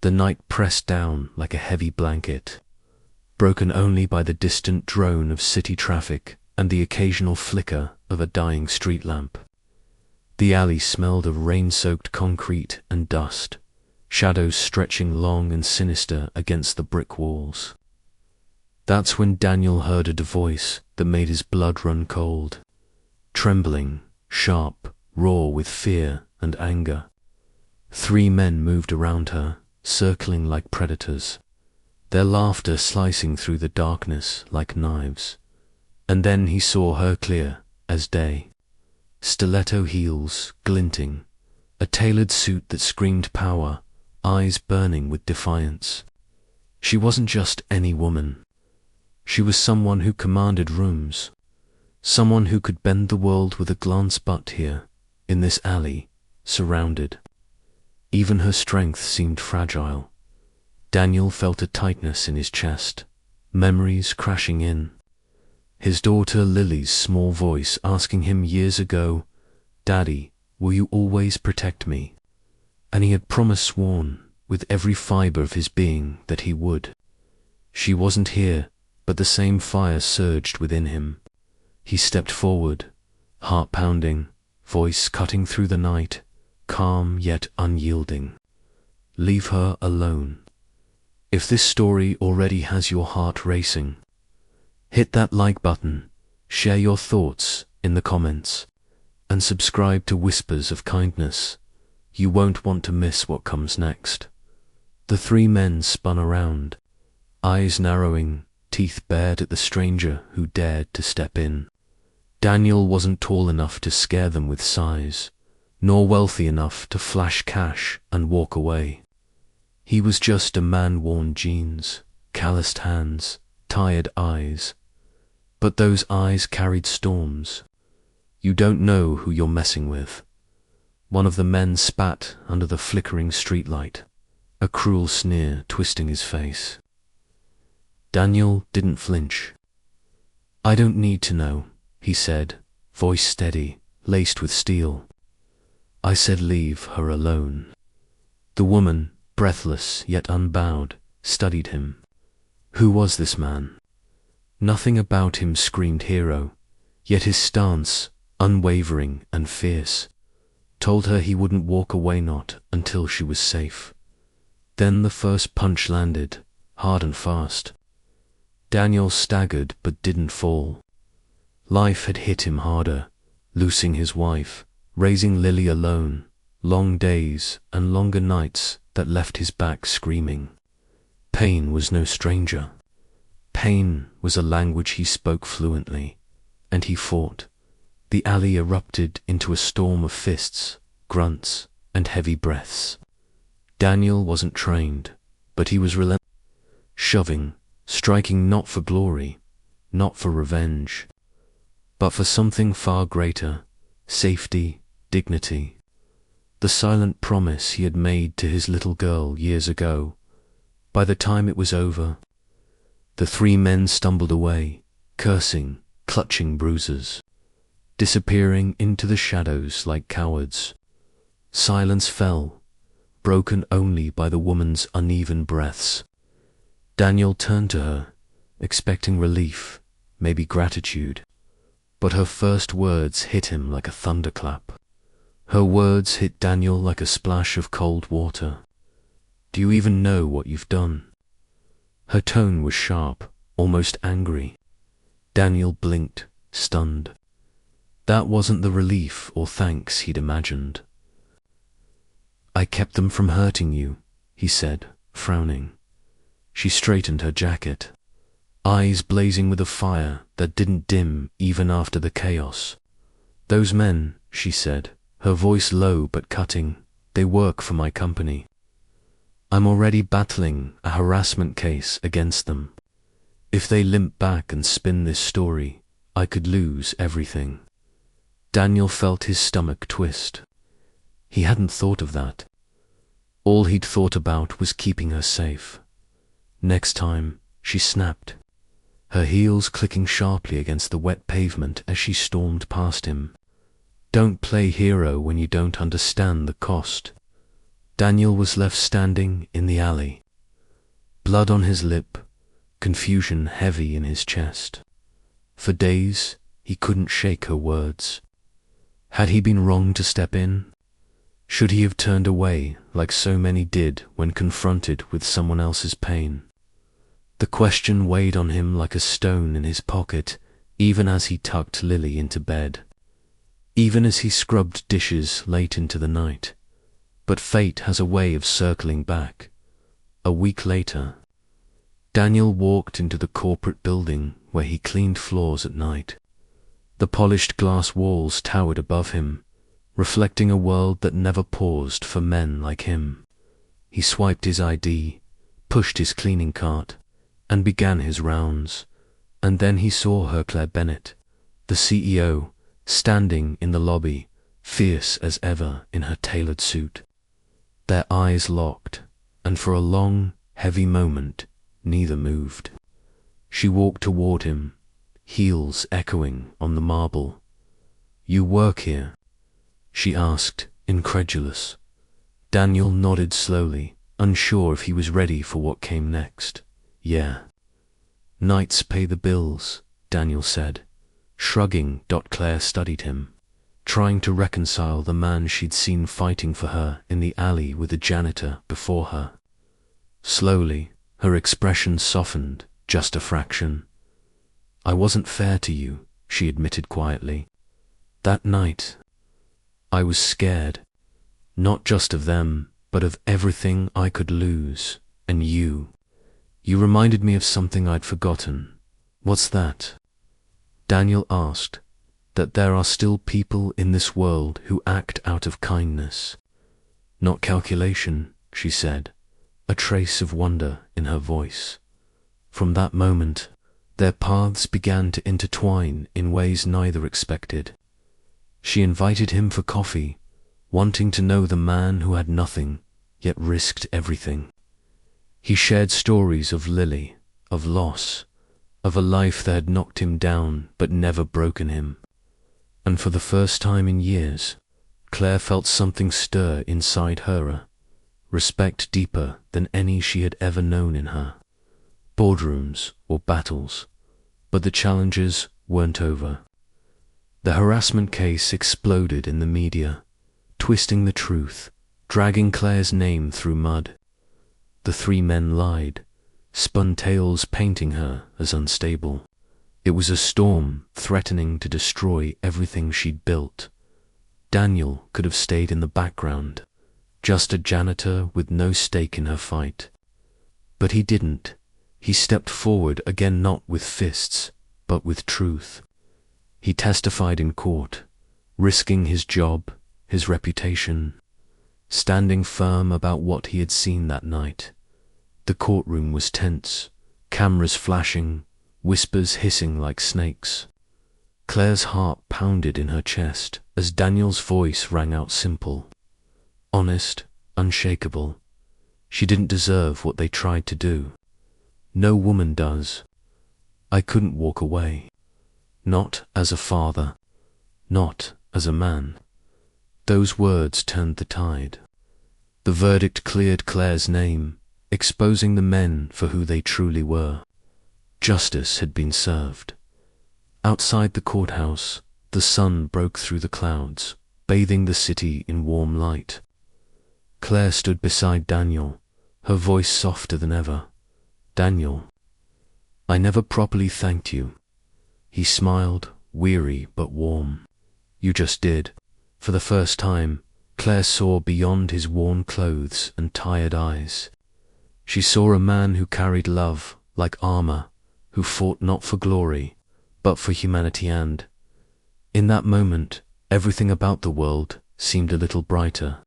The night pressed down like a heavy blanket, broken only by the distant drone of city traffic and the occasional flicker of a dying street lamp. The alley smelled of rain-soaked concrete and dust, shadows stretching long and sinister against the brick walls. That's when Daniel heard a voice that made his blood run cold, trembling, sharp, raw with fear and anger. 3 men moved around her, circling like predators, their laughter slicing through the darkness like knives. And then he saw her clear as day. Stiletto heels glinting, a tailored suit that screamed power, eyes burning with defiance. She wasn't just any woman. She was someone who commanded rooms, someone who could bend the world with a glance. But here, in this alley, surrounded, even her strength seemed fragile. Daniel felt a tightness in his chest, memories crashing in. His daughter Lily's small voice asking him years ago, "Daddy, will you always protect me?" And he had sworn with every fiber of his being that he would. She wasn't here, but the same fire surged within him. He stepped forward, heart pounding, voice cutting through the night, calm yet unyielding. Leave her alone. If this story already has your heart racing, hit that like button, share your thoughts in the comments, and subscribe to Whispers of Kindness. You won't want to miss what comes next. The 3 men spun around, eyes narrowing, teeth bared at the stranger who dared to step in. Daniel wasn't tall enough to scare them with size, nor wealthy enough to flash cash and walk away. He was just a man, worn jeans, calloused hands, tired eyes. But those eyes carried storms. You don't know who you're messing with. One of the men spat under the flickering streetlight, a cruel sneer twisting his face. Daniel didn't flinch. "I don't need to know," he said, voice steady, laced with steel. "I said leave her alone." The woman, breathless yet unbowed, studied him. Who was this man? Nothing about him screamed hero, yet his stance, unwavering and fierce, told her he wouldn't walk away, not until she was safe. Then the first punch landed, hard and fast. Daniel staggered but didn't fall. Life had hit him harder, losing his wife, raising Lily alone, long days and longer nights that left his back screaming. Pain was no stranger. Pain was a language he spoke fluently, and he fought. The alley erupted into a storm of fists, grunts, and heavy breaths. Daniel wasn't trained, but he was relentless, shoving, striking not for glory, not for revenge, but for something far greater, safety, dignity. The silent promise he had made to his little girl years ago. By the time it was over, the 3 men stumbled away, cursing, clutching bruises, disappearing into the shadows like cowards. Silence fell, broken only by the woman's uneven breaths. Daniel turned to her, expecting relief, maybe gratitude. But her first words hit him like a thunderclap. Her words hit Daniel like a splash of cold water. "Do you even know what you've done?" Her tone was sharp, almost angry. Daniel blinked, stunned. That wasn't the relief or thanks he'd imagined. "I kept them from hurting you," he said, frowning. She straightened her jacket, eyes blazing with a fire that didn't dim even after the chaos. "Those men," she said, her voice low but cutting, "they work for my company. I'm already battling a harassment case against them. If they limp back and spin this story, I could lose everything." Daniel felt his stomach twist. He hadn't thought of that. All he'd thought about was keeping her safe. Next time, she snapped, her heels clicking sharply against the wet pavement as she stormed past him. "Don't play hero when you don't understand the cost." Daniel was left standing in the alley, blood on his lip, confusion heavy in his chest. For days, he couldn't shake her words. Had he been wrong to step in? Should he have turned away like so many did when confronted with someone else's pain? The question weighed on him like a stone in his pocket, even as he tucked Lily into bed, even as he scrubbed dishes late into the night. But fate has a way of circling back. A week later, Daniel walked into the corporate building where he cleaned floors at night. The polished glass walls towered above him, reflecting a world that never paused for men like him. He swiped his ID, pushed his cleaning cart, and began his rounds. And then he saw her, Claire Bennett, the CEO, standing in the lobby, fierce as ever in her tailored suit. Their eyes locked, and for a long, heavy moment, neither moved. She walked toward him, heels echoing on the marble. "You work here?" she asked, incredulous. Daniel nodded slowly, unsure if he was ready for what came next. "Yeah." "Nights pay the bills," Daniel said, shrugging. Claire studied him, trying to reconcile the man she'd seen fighting for her in the alley with the janitor before her. Slowly, her expression softened, just a fraction. "I wasn't fair to you," she admitted quietly. "That night, I was scared, not just of them, but of everything I could lose, and you. You reminded me of something I'd forgotten." "What's that?" Daniel asked. "That there are still people in this world who act out of kindness, not calculation," she said, a trace of wonder in her voice. From that moment, their paths began to intertwine in ways neither expected. She invited him for coffee, wanting to know the man who had nothing, yet risked everything. He shared stories of Lily, of loss, of a life that had knocked him down but never broken him. And for the first time in years, Claire felt something stir inside her, respect deeper than any she had ever known in her. Boardrooms or battles, but the challenges weren't over. The harassment case exploded in the media, twisting the truth, dragging Claire's name through mud. The three men lied, spun tales painting her as unstable. It was a storm threatening to destroy everything she'd built. Daniel could have stayed in the background, just a janitor with no stake in her fight. But he didn't. He stepped forward again, not with fists, but with truth. He testified in court, risking his job, his reputation, standing firm about what he had seen that night. The courtroom was tense, cameras flashing, whispers hissing like snakes. Claire's heart pounded in her chest as Daniel's voice rang out simple, honest, unshakable. She didn't deserve what they tried to do. No woman does. I couldn't walk away. Not as a father, not as a man. Those words turned the tide. The verdict cleared Claire's name, exposing the men for who they truly were. Justice had been served. Outside the courthouse, the sun broke through the clouds, bathing the city in warm light. Claire stood beside Daniel, her voice softer than ever. "Daniel, I never properly thanked you." He smiled, weary but warm. "You just did." For the first time, Claire saw beyond his worn clothes and tired eyes. She saw a man who carried love like armor, who fought not for glory, but for humanity. And in that moment, everything about the world seemed a little brighter.